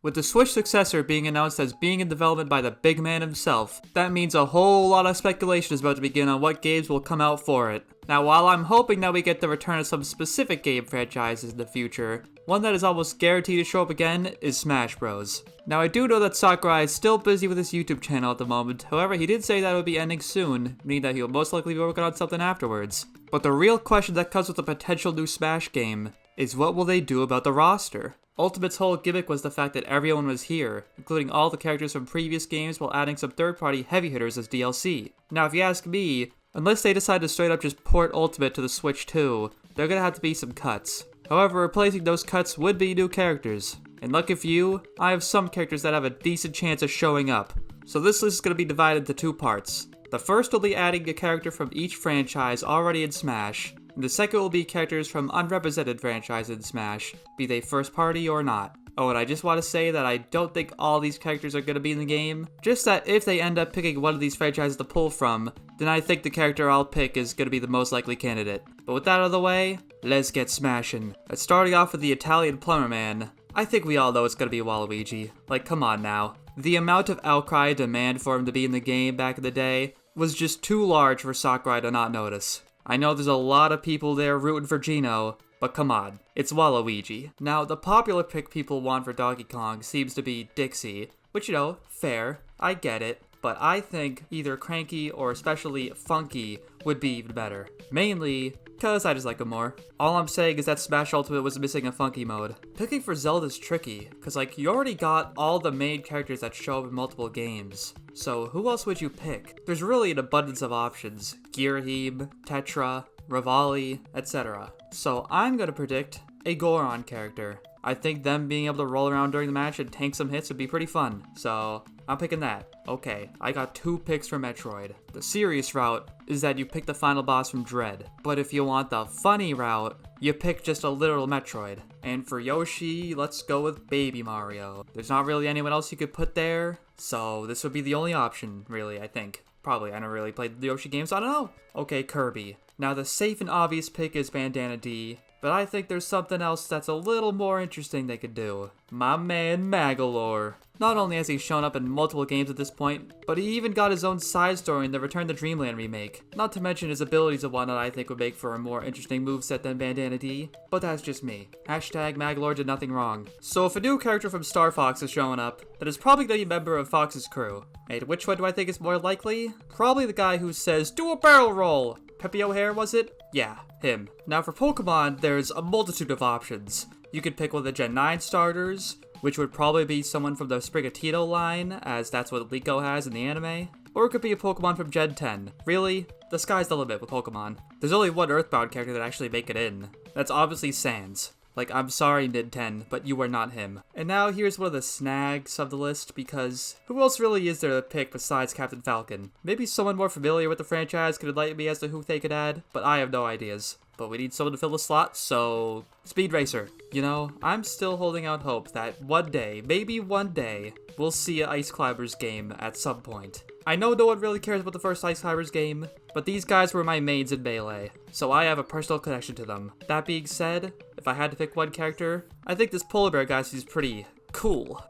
With the Switch successor being announced as being in development by the big man himself, that means a whole lot of speculation is about to begin on what games will come out for it. Now, while I'm hoping that we get the return of some specific game franchises in the future, one that is almost guaranteed to show up again is Smash Bros. Now, I do know that Sakurai is still busy with his YouTube channel at the moment, however, he did say that it would be ending soon, meaning that he'll most likely be working on something afterwards. But the real question that comes with a potential new Smash game is what will they do about the roster? Ultimate's whole gimmick was the fact that everyone was here, including all the characters from previous games while adding some third-party heavy hitters as DLC. Now, if you ask me, unless they decide to straight up just port Ultimate to the Switch too, there are gonna have to be some cuts. However, replacing those cuts would be new characters. And lucky for you, I have some characters that have a decent chance of showing up. So this list is gonna be divided into two parts. The first will be adding a character from each franchise already in Smash, and the second will be characters from unrepresented franchises in Smash, be they first party or not. Oh, and I just want to say that I don't think all these characters are going to be in the game, just that if they end up picking one of these franchises to pull from, then I think the character I'll pick is going to be the most likely candidate. But with that out of the way, let's get smashing. Starting off with the Italian plumber man, I think we all know it's going to be Waluigi. Like, come on now. The amount of outcry and demand for him to be in the game back in the day was just too large for Sakurai to not notice. I know there's a lot of people there rooting for Gino, but come on, it's Waluigi. Now, the popular pick people want for Donkey Kong seems to be Dixie, which, you know, fair, I get it, but I think either Cranky or especially Funky would be even better. Mainly, cause I just like him more. All I'm saying is that Smash Ultimate was missing a Funky mode. Picking for Zelda's tricky, cause like, you already got all the main characters that show up in multiple games. So who else would you pick? There's really an abundance of options. Ghirahim, Tetra, Rivali, etc. So I'm gonna predict a Goron character. I think them being able to roll around during the match and tank some hits would be pretty fun. So I'm picking that. Okay, I got 2 picks for Metroid. The serious route is that you pick the final boss from Dread. But if you want the funny route, you pick just a literal Metroid. And for Yoshi, let's go with Baby Mario. There's not really anyone else you could put there, so this would be the only option, really, I think. Probably, I never really played the Yoshi games, so I don't know. Okay, Kirby. Now the safe and obvious pick is Bandana D, but I think there's something else that's a little more interesting they could do. My man Magolor. Not only has he shown up in multiple games at this point, but he even got his own side story in the Return to Dreamland remake. Not to mention his abilities of one that I think would make for a more interesting moveset than Bandana D, but that's just me. Hashtag Magolor did nothing wrong. So if a new character from Star Fox is showing up, then it's probably going to be a member of Fox's crew. And which one do I think is more likely? Probably the guy who says, "Do a barrel roll!" Pepe O'Hare, was it? Yeah, him. Now for Pokemon, there's a multitude of options. You could pick one of the Gen 9 starters, which would probably be someone from the Sprigatito line, as that's what Liko has in the anime. Or it could be a Pokemon from Gen 10. Really? The sky's the limit with Pokemon. There's only one Earthbound character that actually make it in. That's obviously Sans. Like, I'm sorry, Mid-10, but you are not him. And now here's one of the snags of the list, because who else really is there to pick besides Captain Falcon? Maybe someone more familiar with the franchise could enlighten me as to who they could add, but I have no ideas. But we need someone to fill the slot, so Speed Racer. You know, I'm still holding out hope that one day, maybe one day, we'll see an Ice Climbers game at some point. I know no one really cares about the first Ice Climbers game, but these guys were my mains in Melee, so I have a personal connection to them. That being said, if I had to pick one character, I think this polar bear guy seems pretty cool.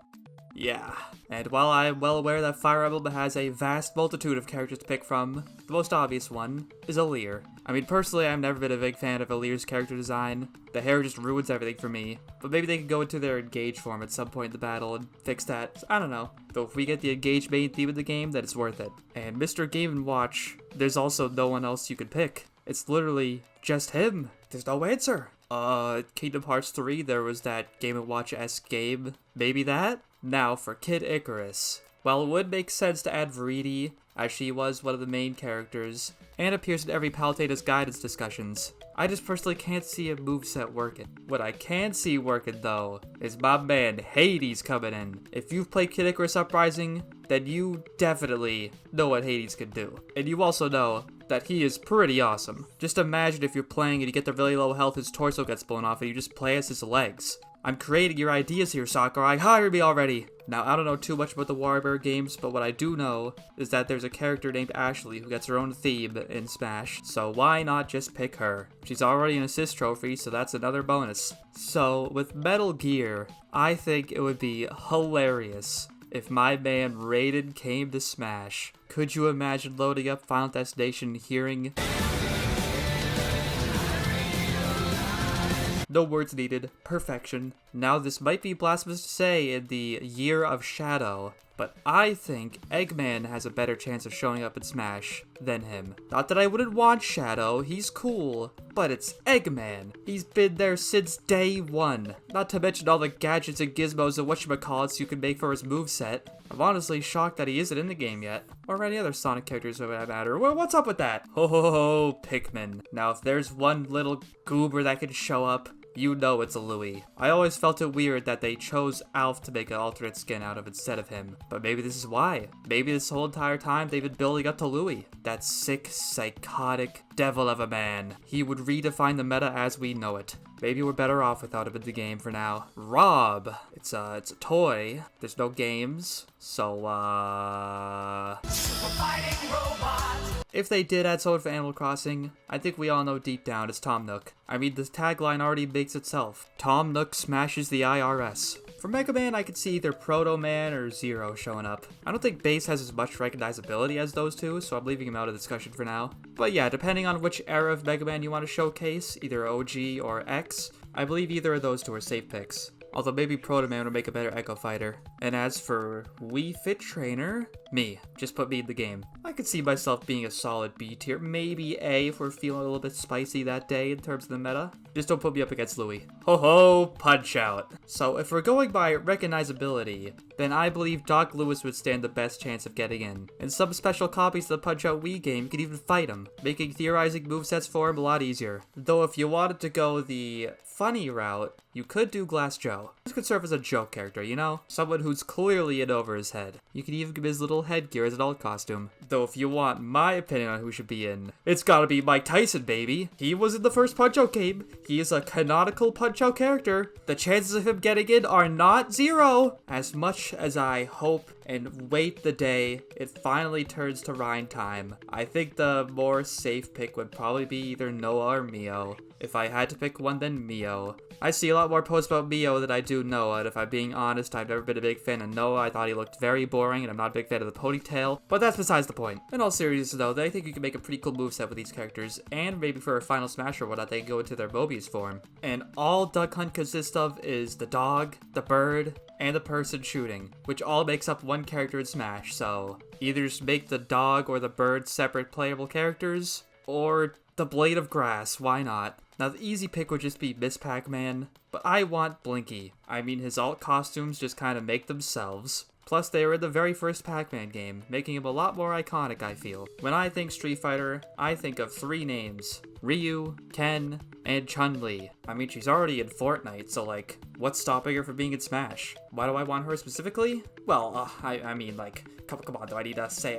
Yeah. And while I'm well aware that Fire Emblem has a vast multitude of characters to pick from, the most obvious one is Alear. I mean, personally, I've never been a big fan of Alear's character design. The hair just ruins everything for me, but maybe they could go into their Engage form at some point in the battle and fix that. I don't know. Though if we get the Engage main theme of the game, then it's worth it. And Mr. Game & Watch, there's also no one else you could pick. It's literally just him. There's no answer. Kingdom Hearts 3, there was that Game & Watch-esque game. Maybe that? Now for Kid Icarus. While it would make sense to add Veridi, as she was one of the main characters, and appears in every Palutena's guidance discussions, I just personally can't see a moveset working. What I can see working though, is my man Hades coming in. If you've played Kid Icarus Uprising, then you definitely know what Hades can do. And you also know that he is pretty awesome. Just imagine if you're playing and you get the really low health, his torso gets blown off, and you just play as his legs. I'm creating your ideas here, Sakurai. Hire me already! Now, I don't know too much about the WarioWare games, but what I do know is that there's a character named Ashley who gets her own theme in Smash, so why not just pick her? She's already an assist trophy, so that's another bonus. So, with Metal Gear, I think it would be hilarious if my man Raiden came to Smash. Could you imagine loading up Final Destination, hearing... No words needed. Perfection. Now, this might be blasphemous to say in the Year of Shadow, but I think Eggman has a better chance of showing up in Smash than him. Not that I wouldn't want Shadow, he's cool, but it's Eggman. He's been there since day one. Not to mention all the gadgets and gizmos and whatchamacallits you can make for his moveset. I'm honestly shocked that he isn't in the game yet. Or any other Sonic characters for that matter. Well, what's up with that? Ho ho ho, Pikmin. Now, if there's one little goober that can show up, you know it's a Louie. I always felt it weird that they chose Alf to make an alternate skin out of instead of him. But maybe this is why. Maybe this whole entire time they've been building up to Louie. That sick, psychotic devil of a man. He would redefine the meta as we know it. Maybe we're better off without him in the game for now. Rob. It's a toy. There's no games. So, Super fighting robot. If they did add someone for Animal Crossing, I think we all know deep down it's Tom Nook. I mean, the tagline already makes itself. Tom Nook smashes the IRS. For Mega Man, I could see either Proto Man or Zero showing up. I don't think Bass has as much recognizability as those two, so I'm leaving him out of the discussion for now. But yeah, depending on which era of Mega Man you want to showcase, either OG or X, I believe either of those two are safe picks. Although maybe Proto Man would make a better Echo Fighter. And as for Wii Fit Trainer, me. Just put me in the game. I could see myself being a solid B tier, maybe A if we're feeling a little bit spicy that day in terms of the meta. Just don't put me up against Louie. Ho ho, Punch Out. So if we're going by recognizability, then I believe Doc Lewis would stand the best chance of getting in. And some special copies of the Punch Out Wii game could even fight him, making theorizing movesets for him a lot easier. Though if you wanted to go the funny route, you could do Glass Joe. This could serve as a joke character, you know? Someone who's clearly in over his head. You could even give his little headgear as an alt costume. Though if you want my opinion on who should be in, it's gotta be Mike Tyson, baby. He was in the first Punch-Out game. He is a canonical Punch-Out character. The chances of him getting in are not zero. As much as I hope and wait the day it finally turns to Rhine time, I think the more safe pick would probably be either Noah or Mio. If I had to pick one, then Mio. I see a lot more posts about Mio than I do Noah, and if I'm being honest, I've never been a big fan of Noah. I thought he looked very boring, and I'm not a big fan of the ponytail, but that's besides the point. In all seriousness though, I think you can make a pretty cool moveset with these characters, and maybe for a final smash or whatnot, they can go into their Mobius form. And all Duck Hunt consists of is the dog, the bird, and the person shooting, which all makes up one character in Smash, so either just make the dog or the bird separate playable characters, or the Blade of Grass, why not? Now the easy pick would just be Miss Pac-Man, but I want Blinky. I mean, his alt costumes just kind of make themselves. Plus, they were in the very first Pac-Man game, making him a lot more iconic, I feel. When I think Street Fighter, I think of three names: Ryu, Ken, and Chun-Li. I mean, she's already in Fortnite, so like, what's stopping her from being in Smash? Why do I want her specifically? Well, I mean, like, come on, do I need to say,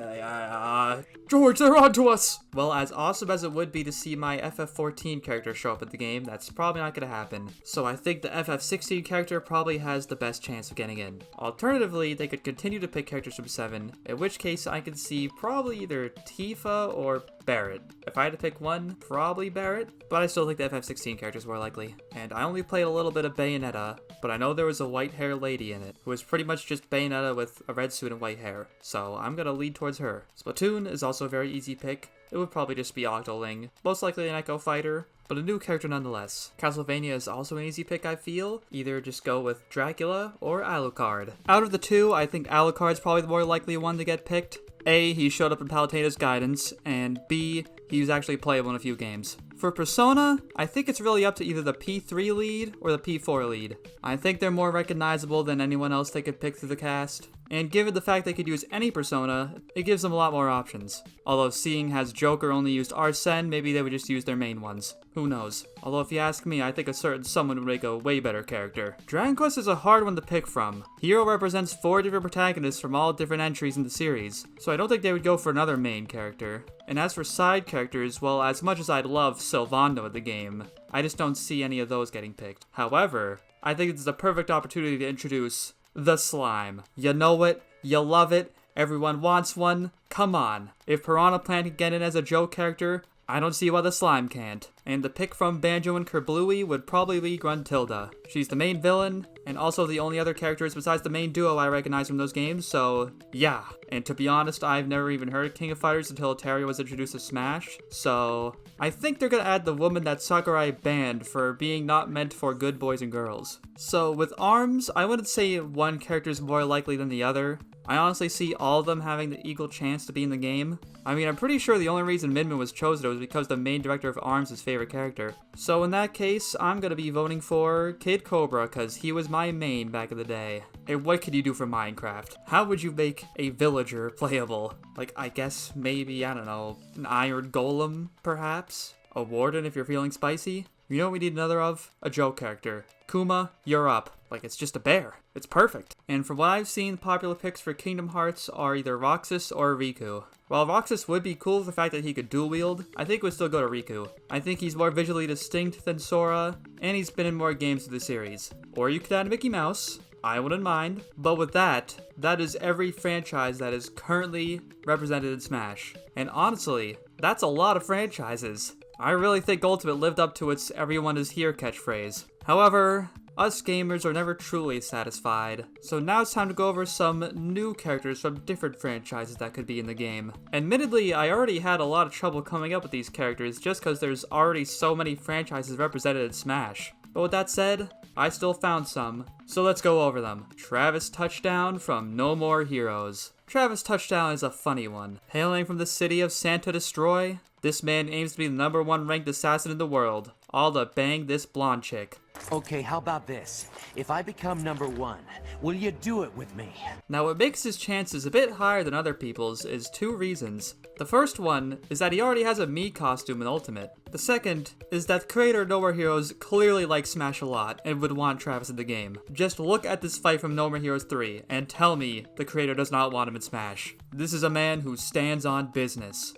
George, they're on to us! Well, as awesome as it would be to see my FF14 character show up in the game, that's probably not gonna happen. So I think the FF16 character probably has the best chance of getting in. Alternatively, they could continue to pick characters from 7, in which case I could see probably either Tifa or Barrett. If I had to pick one, probably Barrett, but I still think the FF16 character is more likely. And I only played a little bit of Bayonetta, but I know there was a white-haired lady in it, who was pretty much just Bayonetta with a red suit and white hair, so I'm gonna lead towards her. Splatoon is also a very easy pick. It would probably just be Octoling, most likely an Echo Fighter, but a new character nonetheless. Castlevania is also an easy pick, I feel. Either just go with Dracula or Alucard. Out of the two, I think Alucard's probably the more likely one to get picked. A, he showed up in Palutena's guidance, and B, he was actually playable in a few games. For Persona, I think it's really up to either the P3 lead or the P4 lead. I think they're more recognizable than anyone else they could pick through the cast. And given the fact they could use any Persona, it gives them a lot more options. Although seeing as Joker only used Arsene, maybe they would just use their main ones. Who knows? Although if you ask me, I think a certain someone would make a way better character. Dragon Quest is a hard one to pick from. Hero represents 4 different protagonists from all different entries in the series, so I don't think they would go for another main character. And as for side characters, well, as much as I'd love Sylvando in the game, I just don't see any of those getting picked. However, I think it's the perfect opportunity to introduce the slime. You know it, you love it, everyone wants one. Come on. If Piranha Plant can get in as a joke character, I don't see why the slime can't. And the pick from Banjo and Kerblooey would probably be Gruntilda. She's the main villain, and also the only other characters besides the main duo I recognize from those games, so yeah. And to be honest, I've never even heard of King of Fighters until Terry was introduced to Smash, so I think they're gonna add the woman that Sakurai banned for being not meant for good boys and girls. So with ARMS, I wouldn't say one character is more likely than the other. I honestly see all of them having the equal chance to be in the game. I mean, I'm pretty sure the only reason Minmin was chosen was because the main director of ARMS is his favorite character. So in that case, I'm gonna be voting for Kid Cobra, cause he was my main back in the day. And what could you do for Minecraft? How would you make a villager playable? Like, I guess maybe, I don't know, an iron golem, perhaps? A warden if you're feeling spicy? You know what we need another of? A joke character. Kuma, you're up. Like, it's just a bear. It's perfect. And from what I've seen, popular picks for Kingdom Hearts are either Roxas or Riku. While Roxas would be cool with the fact that he could dual wield, I think we'd still go to Riku. I think he's more visually distinct than Sora, and he's been in more games of the series. Or you could add Mickey Mouse. I wouldn't mind. But with that is every franchise that is currently represented in Smash. And honestly, that's a lot of franchises. I really think Ultimate lived up to its "everyone is here" catchphrase. However, us gamers are never truly satisfied, so now it's time to go over some new characters from different franchises that could be in the game. Admittedly, I already had a lot of trouble coming up with these characters just because there's already so many franchises represented in Smash. But with that said, I still found some, so let's go over them. Travis Touchdown from No More Heroes. Travis Touchdown is a funny one. Hailing from the city of Santa Destroy, this man aims to be the #1 ranked assassin in the world, all to bang this blonde chick. Okay, how about this? If I become #1, will you do it with me? Now what makes his chances a bit higher than other people's is two reasons. The first one is that he already has a Mii costume in Ultimate. The second is that the creator of No More Heroes clearly likes Smash a lot and would want Travis in the game. Just look at this fight from No More Heroes 3 and tell me the creator does not want him in Smash. This is a man who stands on business.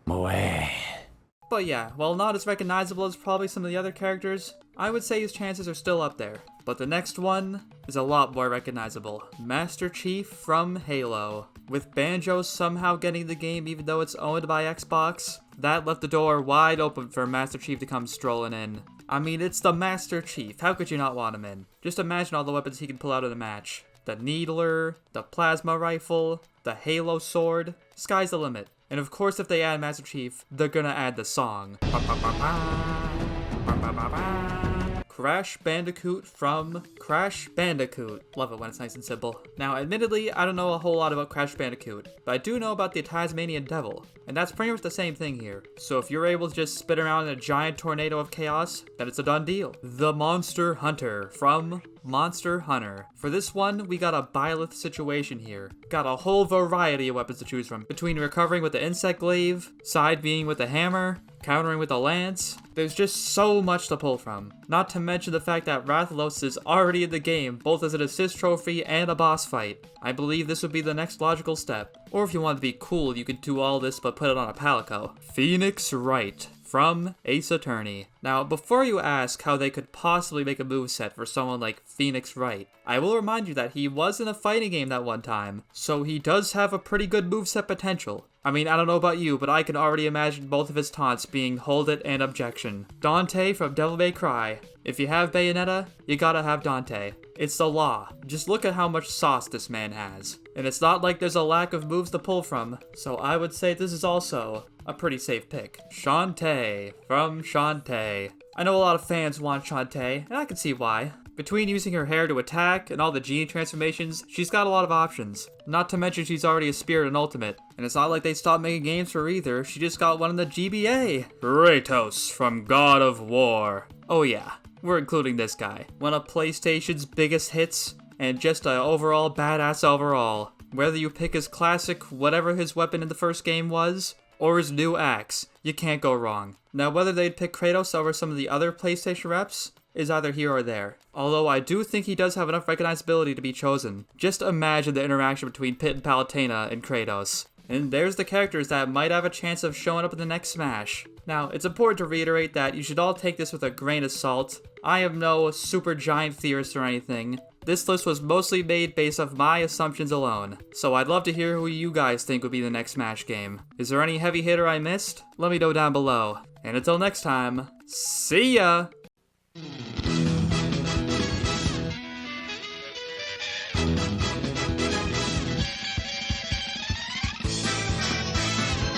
Moe. But yeah, while not as recognizable as probably some of the other characters, I would say his chances are still up there. But the next one is a lot more recognizable. Master Chief from Halo. With Banjo somehow getting the game even though it's owned by Xbox, that left the door wide open for Master Chief to come strolling in. I mean, it's the Master Chief, how could you not want him in? Just imagine all the weapons he can pull out in a match. The Needler, the Plasma Rifle, the Halo Sword, sky's the limit. And of course if they add Master Chief, they're gonna add the song. Crash Bandicoot from Crash Bandicoot. Love it when it's nice and simple. Now, admittedly, I don't know a whole lot about Crash Bandicoot, but I do know about the Tasmanian Devil, and that's pretty much the same thing here. So if you're able to just spin around in a giant tornado of chaos, then it's a done deal. The Monster Hunter from Monster Hunter. For this one, we got a Byleth situation here. Got a whole variety of weapons to choose from, between recovering with the Insect Glaive, side being with the hammer, countering with the lance. There's just so much to pull from. Not to mention the fact that Rathalos is already in the game, both as an assist trophy and a boss fight. I believe this would be the next logical step. Or if you want to be cool, you could do all this but put it on a Palico. Phoenix Wright from Ace Attorney. Now, before you ask how they could possibly make a moveset for someone like Phoenix Wright, I will remind you that he was in a fighting game that one time, so he does have a pretty good moveset potential. I mean, I don't know about you, but I can already imagine both of his taunts being Hold It and Objection. Dante from Devil May Cry. If you have Bayonetta, you gotta have Dante. It's the law. Just look at how much sauce this man has. And it's not like there's a lack of moves to pull from, so I would say this is also a pretty safe pick. Shantae from Shantae. I know a lot of fans want Shantae, and I can see why. Between using her hair to attack and all the genie transformations, she's got a lot of options. Not to mention she's already a spirit in Ultimate. And it's not like they stopped making games for her either, she just got one in the GBA. Kratos from God of War. Oh yeah, we're including this guy. One of PlayStation's biggest hits, and just an overall badass overall. Whether you pick his classic, whatever his weapon in the first game was, or his new axe, you can't go wrong. Now whether they'd pick Kratos over some of the other PlayStation reps is either here or there. Although I do think he does have enough recognizability to be chosen. Just imagine the interaction between Pit and Palutena and Kratos. And there's the characters that might have a chance of showing up in the next Smash. Now, it's important to reiterate that you should all take this with a grain of salt. I am no super giant theorist or anything. This list was mostly made based off my assumptions alone, so I'd love to hear who you guys think would be the next Smash game. Is there any heavy hitter I missed? Let me know down below. And until next time, see ya!